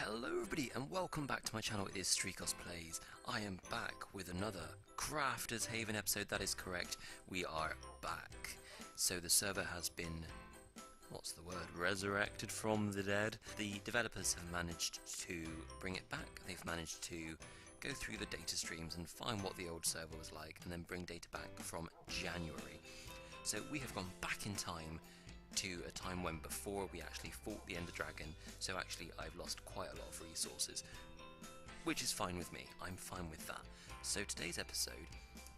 Hello everybody and welcome back to my channel. It is StrecosPlays. I am back with another CraftersHavon episode. That is correct, we are back. So the server has been, what's the word, resurrected from the dead. The developers have managed to bring it back. They've managed to go through the data streams and find what the old server was like and then bring data back from January. So we have gone back in time to a time when before we actually fought the Ender Dragon, so actually I've lost quite a lot of resources, which is fine with me. I'm fine with that. So today's episode,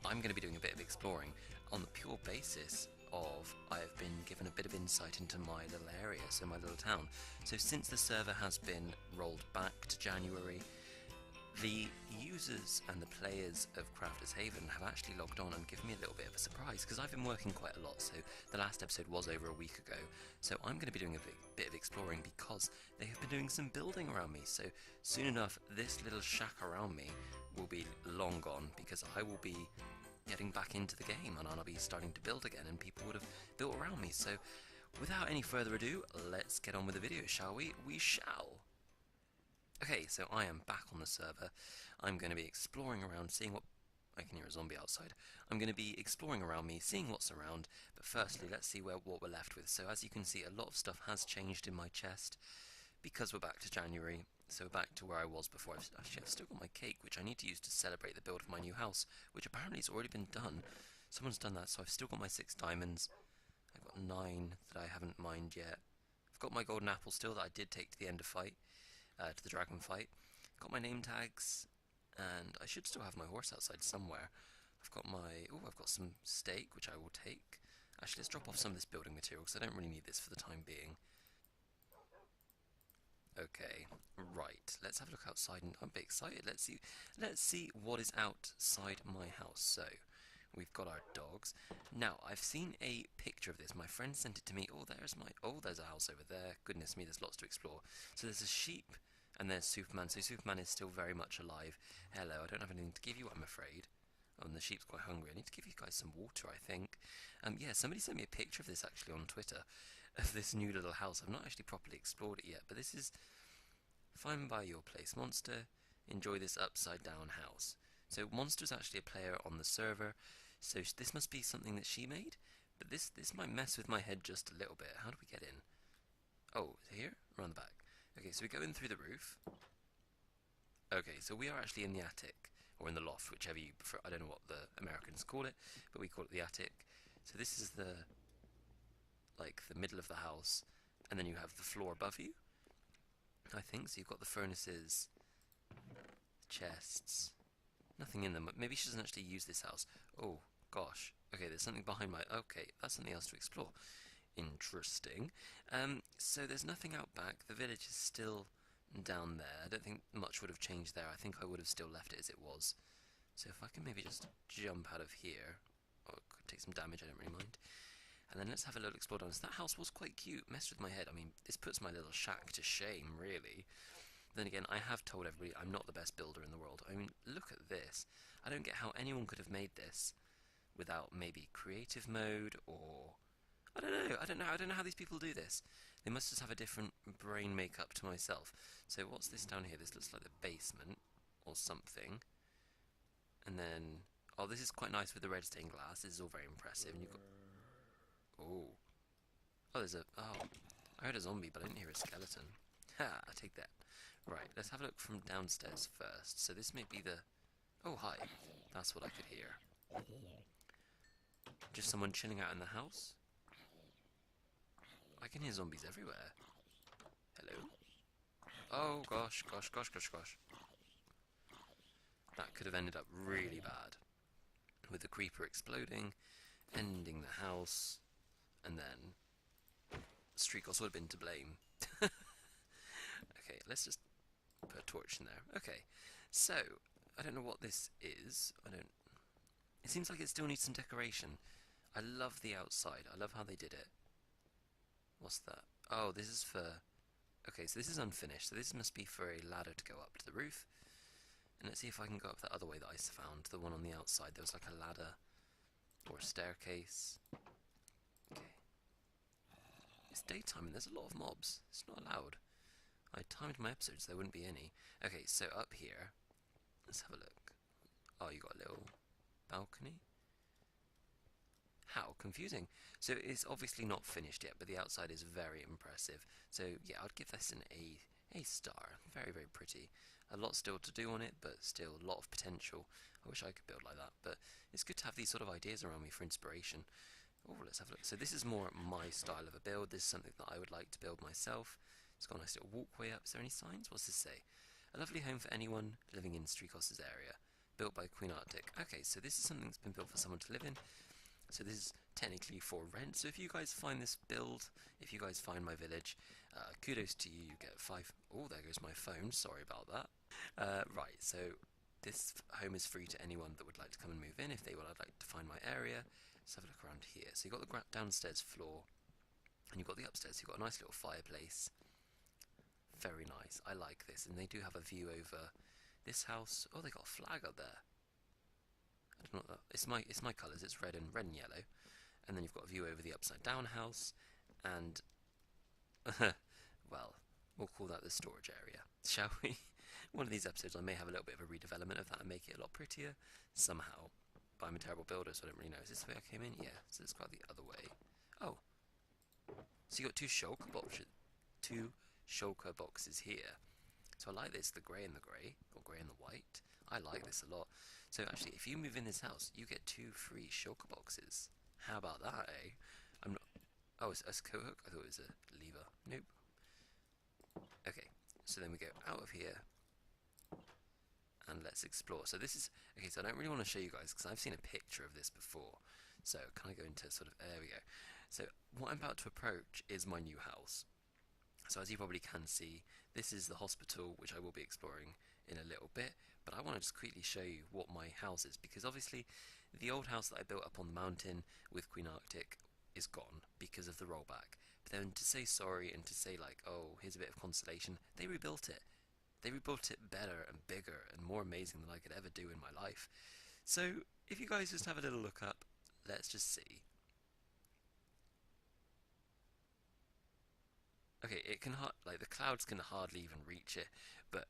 I'm going to be doing a bit of exploring on the pure basis of I've been given a bit of insight into my little area, so my little town. So since the server has been rolled back to January, the users and the players of CraftersHavon have actually logged on and given me a little bit of a surprise, because I've been working quite a lot, so the last episode was over a week ago, so I'm going to be doing a bit of exploring because they have been doing some building around me, so soon enough this little shack around me will be long gone, because I will be getting back into the game and I'll be starting to build again and people would have built around me. So without any further ado, let's get on with the video, shall we? We shall! Okay, so I am back on the server. I'm going to be exploring around, seeing what... I can hear a zombie outside. I'm going to be exploring around me, seeing what's around, but firstly, let's see what we're left with. So as you can see, a lot of stuff has changed in my chest, because we're back to January, so we're back to where I was before. I've still got my cake, which I need to use to celebrate the build of my new house, which apparently has already been done. Someone's done that, so I've still got my 6 diamonds. I've got 9 that I haven't mined yet. I've got my golden apple still that I did take to the end of fight. To the dragon fight. Got my name tags, and I should still have my horse outside somewhere. I've got my... oh, I've got some steak, which I will take. Actually, let's drop off some of this building material, because I don't really need this for the time being. Okay, right, let's have a look outside, and I'm a bit excited. Let's see what is outside my house. So, we've got our dogs. Now, I've seen a picture of this. My friend sent it to me. Oh, there's a house over there. Goodness me, there's lots to explore. So there's a sheep, and there's Superman. So Superman is still very much alive. Hello, I don't have anything to give you, I'm afraid. Oh, and the sheep's quite hungry. I need to give you guys some water, I think. Yeah, somebody sent me a picture of this, actually, on Twitter, of this new little house. I've not actually properly explored it yet, but this is... Find by your place, Monster. Enjoy this upside-down house. So Monster's actually a player on the server, so this must be something that she made, but this might mess with my head just a little bit. How do we get in? Oh, here? Around the back. Okay, so we go in through the roof. Okay, so we are actually in the attic, or in the loft, whichever you prefer. I don't know what the Americans call it, but we call it the attic. So this is the, like, the middle of the house, and then you have the floor above you, I think. So you've got the furnaces, chests, nothing in them. Maybe she doesn't actually use this house. Oh, gosh. Okay, there's something behind my... okay, that's something else to explore. Interesting. So there's nothing out back. The village is still down there. I don't think much would have changed there. I think I would have still left it as it was. So if I can maybe just jump out of here... oh, it could take some damage, I don't really mind. And then let's have a little explore down. So that house was quite cute. Messed with my head. I mean, this puts my little shack to shame, really. Then again, I have told everybody I'm not the best builder in the world. I mean, look at this. I don't get how anyone could have made this without maybe creative mode, or... I don't know how these people do this. They must just have a different brain makeup to myself. So what's this down here? This looks like the basement, or something. And then... oh, this is quite nice with the red stained glass. This is all very impressive. And you've got... oh. Oh, there's a... oh. I heard a zombie, but I didn't hear a skeleton. Ha! I take that. Right, let's have a look from downstairs first. So this may be the... oh, hi. That's what I could hear. Just someone chilling out in the house? I can hear zombies everywhere. Hello? Oh, gosh. That could have ended up really bad. With the creeper exploding, ending the house, and then... Strecos would have been to blame. Okay, let's just put a torch in there. Okay, so, I don't know what this is. It seems like it still needs some decoration. I love the outside. I love how they did it. What's that? Oh, this is for... okay, so this is unfinished. So this must be for a ladder to go up to the roof. And let's see if I can go up that other way that I found. The one on the outside. There was like a ladder or a staircase. Okay. It's daytime and there's a lot of mobs. It's not allowed. I timed my episodes, there wouldn't be any. Okay, so up here, let's have a look. Oh, you got a little balcony. How confusing. So it's obviously not finished yet, but the outside is very impressive. So yeah, I'd give this an A star. Very, very pretty. A lot still to do on it, but still a lot of potential. I wish I could build like that, but it's good to have these sort of ideas around me for inspiration. Oh, let's have a look. So this is more my style of a build. This is something that I would like to build myself. It's got a nice little walkway up. Is there any signs? What's this say? A lovely home for anyone living in Strecos' area. Built by Queen Arctic. Okay, so this is something that's been built for someone to live in. So this is technically for rent. So if you guys find this build, if you guys find my village, kudos to you. You get 5. Oh, there goes my phone. Sorry about that. Right, so this home is free to anyone that would like to come and move in. If they would like to find my area, let's have a look around here. So you've got the downstairs floor, and you've got the upstairs. You've got a nice little fireplace. Very nice. I like this, and they do have a view over this house. Oh, they got a flag up there. I don't know. It's my colours. It's red and yellow, and then you've got a view over the upside down house, and well, we'll call that the storage area, shall we? One of these episodes I may have a little bit of a redevelopment of that and make it a lot prettier somehow. But I'm a terrible builder, so I don't really know. Is this the way I came in? Yeah, so it's quite the other way. Oh, so you got two shulker boxes here. So I like this, the grey and the grey, or grey and the white. I like this a lot. So actually, if you move in this house, you get 2 free shulker boxes. How about that, eh? I'm not. Oh, it's a coat hook. I thought it was a lever. Nope. Okay, so then we go out of here, and let's explore. So this is okay. So I don't really want to show you guys because I've seen a picture of this before. So can I go into sort of? There we go. So what I'm about to approach is my new house. So as you probably can see, this is the hospital, which I will be exploring in a little bit, but I want to just quickly show you what my house is, because obviously the old house that I built up on the mountain with Queen Arctic is gone because of the rollback. But then to say sorry and to say like, oh, here's a bit of consolation, they rebuilt it. They rebuilt it better and bigger and more amazing than I could ever do in my life. So if you guys just have a little look up, let's just see. Okay, it can like the clouds can hardly even reach it, but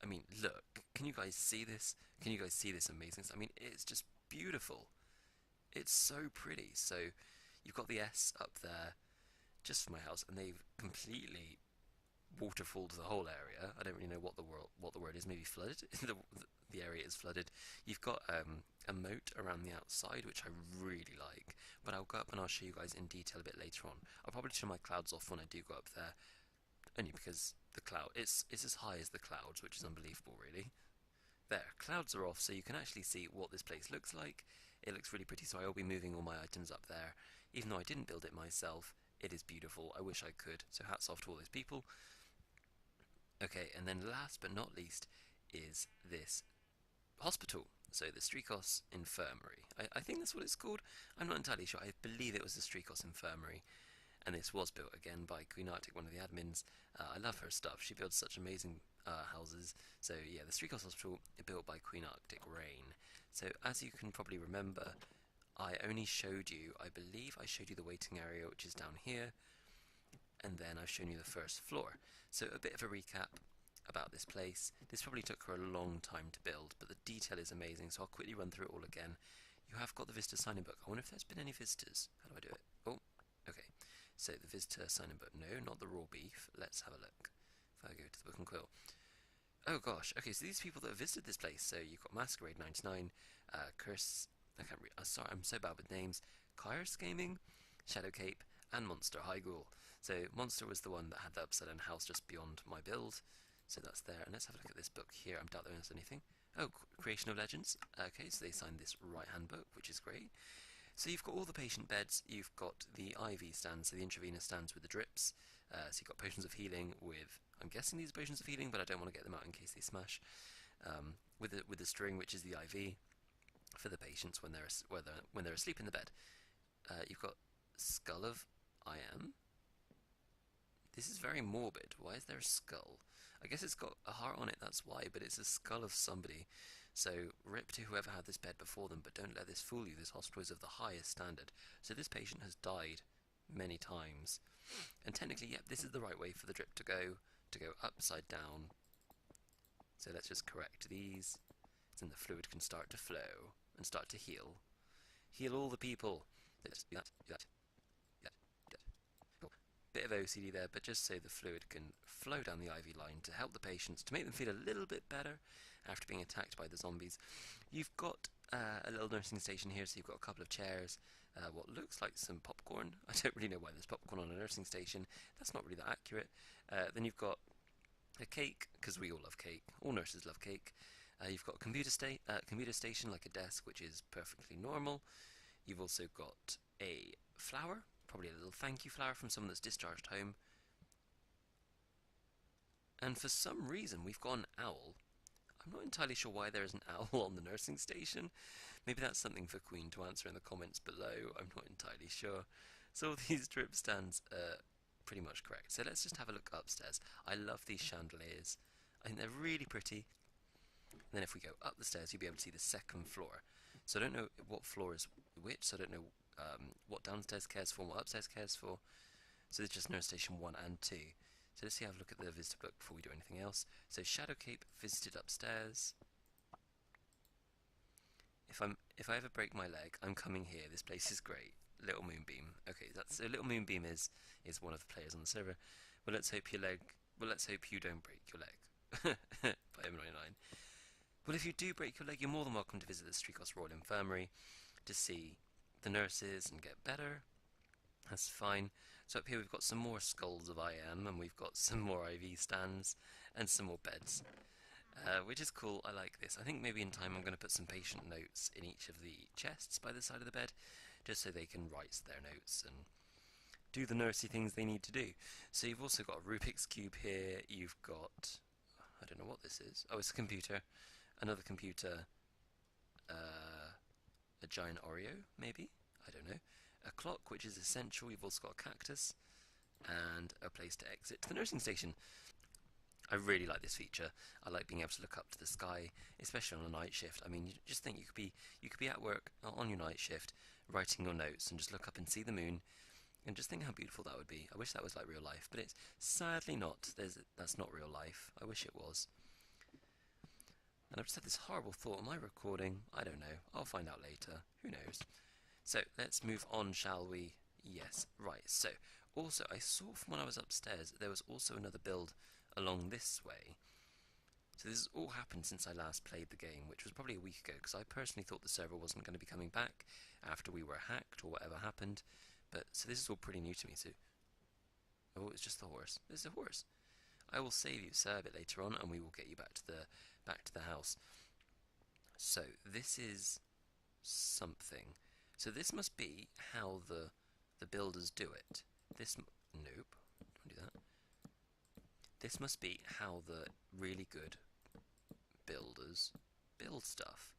I mean, look, can you guys see this? Can you guys see this amazingness? I mean, it's just beautiful. It's so pretty. So you've got the S up there just for my house, and they've completely waterfalled the whole area. I don't really know what the word is. Maybe flooded. The area is flooded. You've got a moat around the outside, which I really like. But I'll go up and I'll show you guys in detail a bit later on. I'll probably turn my clouds off when I do go up there, only because the cloud it's as high as the clouds, which is unbelievable, really. There, clouds are off, so you can actually see what this place looks like. It looks really pretty, so I will be moving all my items up there. Even though I didn't build it myself, it is beautiful. I wish I could, so hats off to all those people. Okay, and then last but not least is this hospital. So the Strecos Infirmary. I think that's what it's called. I'm not entirely sure. I believe it was the Strecos Infirmary. And this was built again by Queen Arctic, one of the admins. I love her stuff. She builds such amazing houses. So yeah, the Strecos Hospital built by Queen Arctic Rain. So as you can probably remember, I only showed you, I believe I showed you the waiting area, which is down here. And then I've shown you the first floor. So a bit of a recap about this place. This probably took her a long time to build, but the detail is amazing, so I'll quickly run through it all again. You have got the visitor sign-in book. I wonder if there's been any visitors. How do I do it? Oh, okay. So the visitor sign-in book. No, not the raw beef. Let's have a look. If I go to the book and quill. Oh gosh. Okay, so these people that have visited this place. So you've got Masquerade 99, Curse. I can't read. Sorry, I'm so bad with names. Kyers Gaming, Shadow Cape, and Monster High Ghoul. So Monster was the one that had the upside down house just beyond my build. So that's there, and let's have a look at this book here. I doubt there's anything. Oh, Creation of Legends. Okay, so they signed this right-hand book, which is great. So you've got all the patient beds, you've got the IV stands, so the intravenous stands with the drips. So you've got potions of healing with, I'm guessing these are potions of healing, but I don't want to get them out in case they smash. With the string, which is the IV for the patients when they're asleep in the bed. You've got Skull of IM. This is very morbid. Why is there a skull? I guess it's got a heart on it, that's why, but it's a skull of somebody. So, rip to whoever had this bed before them, but don't let this fool you. This hospital is of the highest standard. So this patient has died many times. And technically, yep, this is the right way for the drip to go. to go upside down. So let's just correct these. Then the fluid can start to flow and start to heal. Heal all the people. Let's do that, do that, do that, do that. Cool. Bit of OCD there, but just so the fluid can flow down the IV line to help the patients, to make them feel a little bit better after being attacked by the zombies. You've got a little nursing station here, so you've got a couple of chairs, what looks like some popcorn. I don't really know why there's popcorn on a nursing station. That's not really that accurate. Then you've got a cake, because we all love cake. All nurses love cake. You've got a computer station, like a desk, which is perfectly normal. You've also got a flower, probably a little thank you flower from someone that's discharged home. And for some reason, we've got an owl. I'm not entirely sure why there is an owl on the nursing station. Maybe that's something for Queen to answer in the comments below. I'm not entirely sure. So all these drip stands are pretty much correct. So let's just have a look upstairs. I love these chandeliers. I think they're really pretty. And then if we go up the stairs, you'll be able to see the second floor. So I don't know what floor is which, so I don't know what downstairs cares for and what upstairs cares for. So there's just nurse station 1 and 2. So let's see, have a look at the visitor book before we do anything else. So Shadowcape visited upstairs. If I ever break my leg, I'm coming here. This place is great. Little Moonbeam. Okay, so Little Moonbeam is one of the players on the server. Well, let's hope you don't break your leg. By M99. Well, if you do break your leg, you're more than welcome to visit the Strecos Royal Infirmary to see the nurses and get better. That's fine. So up here we've got some more skulls of IM, and we've got some more IV stands and some more beds, which is cool. I like this. I think maybe in time I'm going to put some patient notes in each of the chests by the side of the bed, just so they can write their notes and do the nursey things they need to do. So you've also got a Rubik's Cube here. You've got, I don't know what this is. Oh, it's a computer. Another computer. A giant Oreo, maybe? I don't know. A clock, which is essential. You've also got a cactus and a place to exit to the nursing station. I really like this feature. I like being able to look up to the sky, especially on a night shift. I mean, you just think you could be at work on your night shift, writing your notes, and just look up and see the moon, and just think how beautiful that would be. I wish that was like real life, but it's sadly not. That's not real life. I wish it was. And I've just had this horrible thought. Am I recording? I don't know. I'll find out later. Who knows? So let's move on, shall we? Yes. Right. So also, I saw from when I was upstairs there was also another build along this way. So this has all happened since I last played the game, which was probably a week ago, because I personally thought the server wasn't going to be coming back after we were hacked or whatever happened. But so this is all pretty new to me. So, oh, it's just the horse. There's a horse. I will save you, sir, a bit later on, and we will get you back to the house. So this is something. So this must be how the builders do it. Nope, don't do that. This must be how the really good builders build stuff.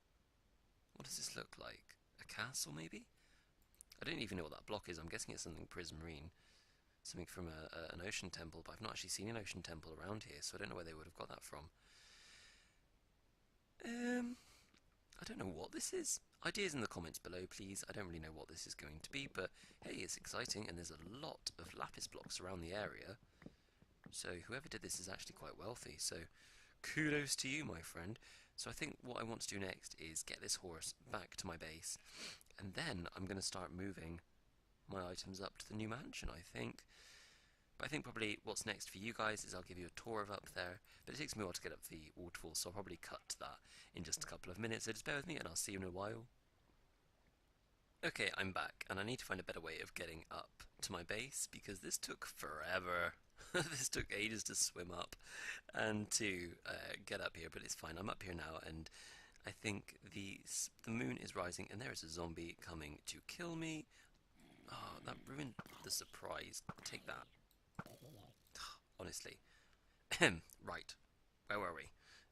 What does this look like? A castle, maybe? I don't even know what that block is. I'm guessing it's something prismarine. Something from an ocean temple, but I've not actually seen an ocean temple around here, so I don't know where they would have got that from. I don't know what this is. Ideas in the comments below, please. I don't really know what this is going to be, but hey, it's exciting, and there's a lot of lapis blocks around the area. So whoever did this is actually quite wealthy, so kudos to you, my friend. So I think what I want to do next is get this horse back to my base, and then I'm going to start moving my items up to the new mansion, I think. But I think probably what's next for you guys is I'll give you a tour of up there, but it takes me a while to get up the waterfall, so I'll probably cut to that in just a couple of minutes, so just bear with me and I'll see you in a while. Okay, I'm back, and I need to find a better way of getting up to my base, because this took forever. This took ages to swim up and to get up here, but it's fine. I'm up here now, and I think the moon is rising, and there is a zombie coming to kill me. Oh, that ruined the surprise. Take that. Honestly. Right. Where were we?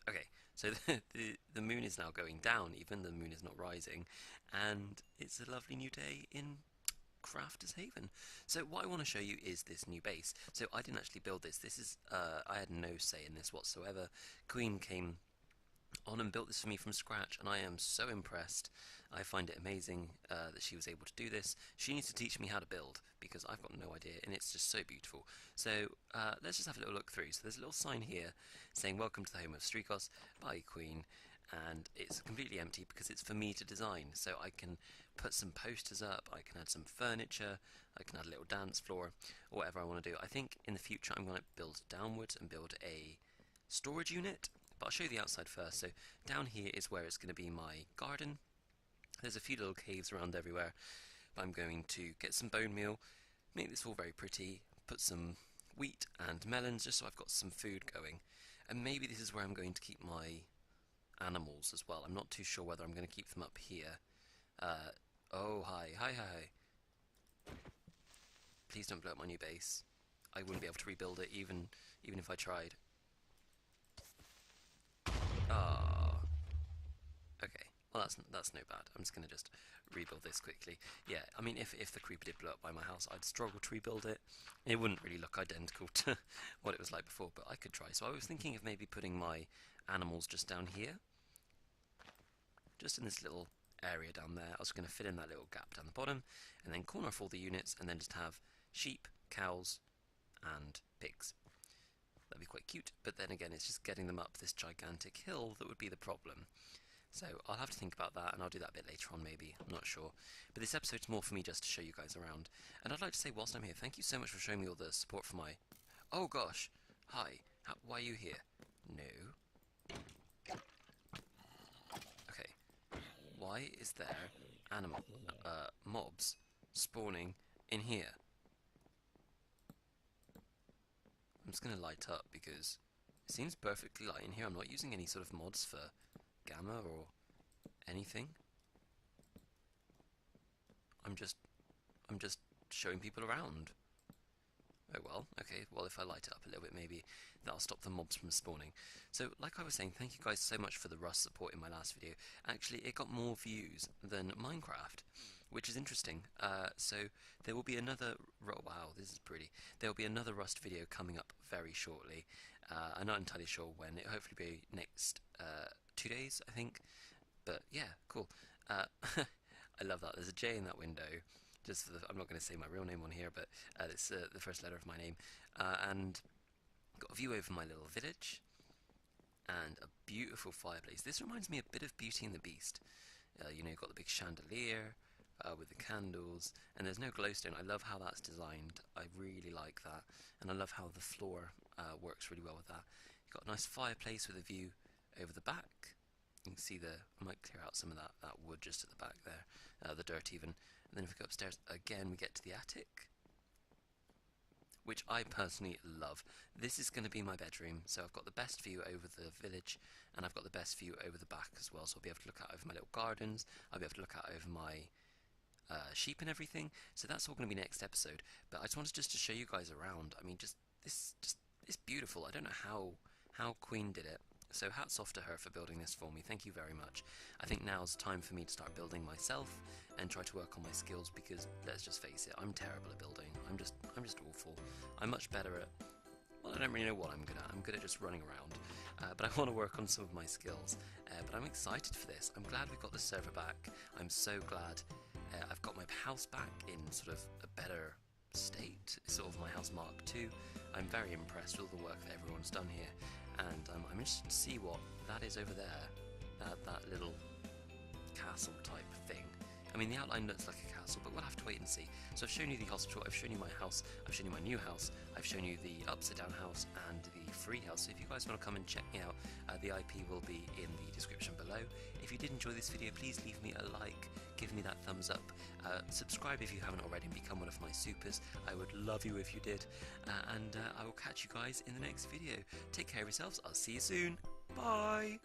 Okay, so the moon is now going down, even the moon is not rising, and it's a lovely new day in CraftersHavon. So what I want to show you is this new base. So I didn't actually build this. This is I had no say in this whatsoever. Queen came on and built this for me from scratch, and I am so impressed. I find it amazing that she was able to do this. She needs to teach me how to build because I've got no idea, and it's just so beautiful. So let's just have a little look through. So there's a little sign here saying welcome to the home of Strecos by Queen, and it's completely empty because it's for me to design. So I can put some posters up, I can add some furniture, I can add a little dance floor, or whatever I want to do. I think in the future I'm going to build downwards and build a storage unit, but I'll show you the outside first. So down here is where it's going to be my garden. There's a few little caves around everywhere, but I'm going to get some bone meal, make this all very pretty, put some wheat and melons just so I've got some food going, and maybe this is where I'm going to keep my animals as well. I'm not too sure whether I'm going to keep them up here. Oh, hi. Please don't blow up my new base. I wouldn't be able to rebuild it even if I tried. Ah, okay. Well, that's no bad. I'm just going to just rebuild this quickly. Yeah, I mean, if the creeper did blow up by my house, I'd struggle to rebuild it. It wouldn't really look identical to what it was like before, but I could try. So I was thinking of maybe putting my animals just down here. Just in this little area down there. I was going to fill in that little gap down the bottom, and then corner off all the units, and then just have sheep, cows, and pigs. That'd be quite cute, but then again, it's just getting them up this gigantic hill that would be the problem. So I'll have to think about that, and I'll do that a bit later on maybe, I'm not sure. But this episode's more for me just to show you guys around. And I'd like to say, whilst I'm here, thank you so much for showing me all the support for my... Oh gosh! Hi, why are you here? No. Okay. Why is there mobs spawning in here? I'm just going to light up because it seems perfectly light in here. I'm not using any sort of mods for gamma or anything. I'm just showing people around. Oh well, okay, well if I light it up a little bit maybe that'll stop the mobs from spawning. So like I was saying, thank you guys so much for the Rust support in my last video. Actually it got more views than Minecraft, which is interesting. So there will be another, wow this is pretty, there will be another Rust video coming up very shortly. I'm not entirely sure when, it'll hopefully be next 2 days I think, but yeah, cool. I love that, there's a J in that window. Just for I'm not going to say my real name on here, but it's the first letter of my name. And got a view over my little village, and a beautiful fireplace. This reminds me a bit of Beauty and the Beast. You know, you've got the big chandelier with the candles, and there's no glowstone. I love how that's designed. I really like that, and I love how the floor works really well with that. You've got a nice fireplace with a view over the back. You can see I might clear out some of that wood just at the back there, the dirt even. And then if we go upstairs again, we get to the attic, which I personally love. This is going to be my bedroom, so I've got the best view over the village, and I've got the best view over the back as well, so I'll be able to look out over my little gardens, I'll be able to look out over my sheep and everything, so that's all going to be next episode. But I just wanted to show you guys around. I mean, it's beautiful. I don't know how Queen did it. So hats off to her for building this for me. Thank you very much. I think now's time for me to start building myself and try to work on my skills because let's just face it, I'm terrible at building. I'm just awful. I'm much better at, well, I don't really know what I'm good at. I'm good at just running around. But I want to work on some of my skills. But I'm excited for this. I'm glad we got the server back. I'm so glad I've got my house back in sort of a better state. It's sort of my house Mark II. I'm very impressed with all the work that everyone's done here. And I'm interested to see what that is over there, that little castle type thing. I mean, the outline looks like a castle, but we'll have to wait and see. So I've shown you the hospital, I've shown you my house, I've shown you my new house, I've shown you the upside down house and the free house. So if you guys want to come and check me out, the IP will be in the description below. If you did enjoy this video, please leave me a like, give me that thumbs up, subscribe if you haven't already and become one of my supers. I would love you if you did, and I will catch you guys in the next video. Take care of yourselves, I'll see you soon, bye!